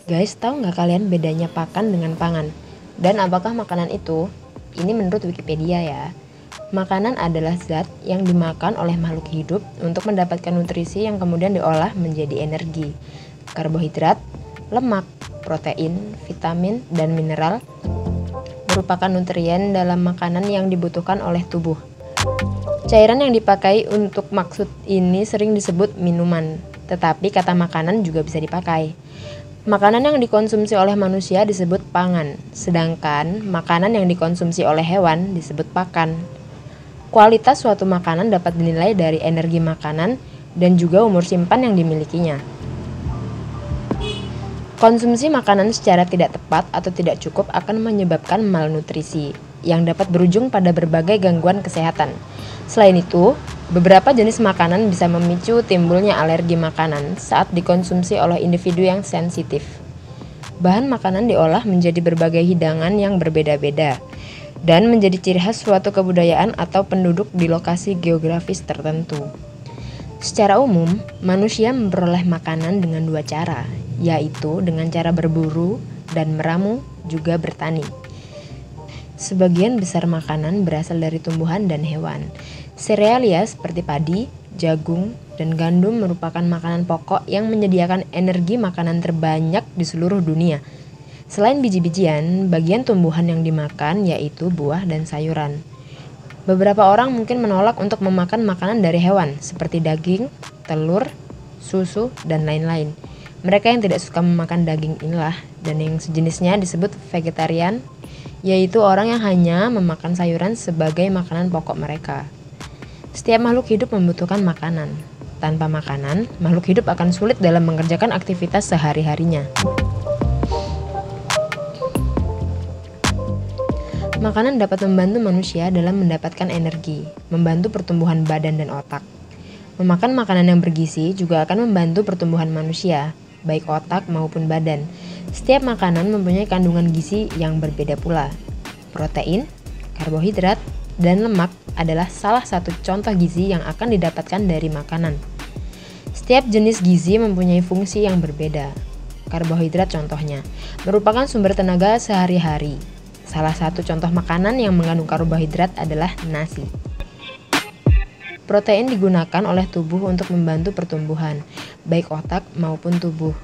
Guys, tahu nggak kalian bedanya pakan dengan pangan? Dan apakah makanan itu? Ini menurut Wikipedia ya. Makanan adalah zat yang dimakan oleh makhluk hidup untuk mendapatkan nutrisi yang kemudian diolah menjadi energi. Karbohidrat, lemak, protein, vitamin, dan mineral merupakan nutrien dalam makanan yang dibutuhkan oleh tubuh. Cairan yang dipakai untuk maksud ini sering disebut minuman, tetapi kata makanan juga bisa dipakai. Makanan yang dikonsumsi oleh manusia disebut pangan, sedangkan makanan yang dikonsumsi oleh hewan disebut pakan. Kualitas suatu makanan dapat dinilai dari energi makanan dan juga umur simpan yang dimilikinya. Konsumsi makanan secara tidak tepat atau tidak cukup akan menyebabkan malnutrisi, yang dapat berujung pada berbagai gangguan kesehatan. Selain itu, beberapa jenis makanan bisa memicu timbulnya alergi makanan saat dikonsumsi oleh individu yang sensitif. Bahan makanan diolah menjadi berbagai hidangan yang berbeda-beda dan menjadi ciri khas suatu kebudayaan atau penduduk di lokasi geografis tertentu. Secara umum, manusia memperoleh makanan dengan dua cara, yaitu dengan cara berburu dan meramu, juga bertani. Sebagian besar makanan berasal dari tumbuhan dan hewan. Serealia seperti padi, jagung, dan gandum merupakan makanan pokok yang menyediakan energi makanan terbanyak di seluruh dunia. Selain biji-bijian, bagian tumbuhan yang dimakan yaitu buah dan sayuran. Beberapa orang mungkin menolak untuk memakan makanan dari hewan seperti daging, telur, susu, dan lain-lain. Mereka yang tidak suka memakan daging inilah dan yang sejenisnya disebut vegetarian, yaitu orang yang hanya memakan sayuran sebagai makanan pokok mereka. Setiap makhluk hidup membutuhkan makanan. Tanpa makanan, makhluk hidup akan sulit dalam mengerjakan aktivitas sehari-harinya. Makanan dapat membantu manusia dalam mendapatkan energi, membantu pertumbuhan badan dan otak. Memakan makanan yang bergizi juga akan membantu pertumbuhan manusia, baik otak maupun badan. Setiap makanan mempunyai kandungan gizi yang berbeda pula. Protein, karbohidrat, dan lemak adalah salah satu contoh gizi yang akan didapatkan dari makanan. Setiap jenis gizi mempunyai fungsi yang berbeda. Karbohidrat contohnya, merupakan sumber tenaga sehari-hari. Salah satu contoh makanan yang mengandung karbohidrat adalah nasi. Protein digunakan oleh tubuh untuk membantu pertumbuhan, baik otak maupun tubuh.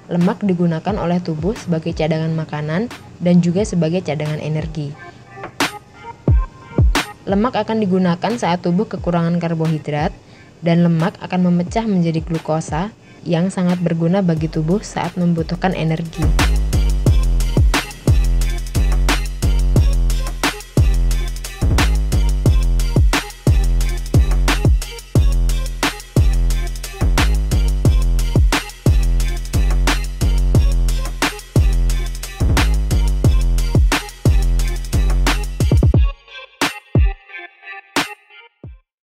Lemak digunakan oleh tubuh sebagai cadangan makanan dan juga sebagai cadangan energi. Lemak akan digunakan saat tubuh kekurangan karbohidrat, dan lemak akan memecah menjadi glukosa yang sangat berguna bagi tubuh saat membutuhkan energi.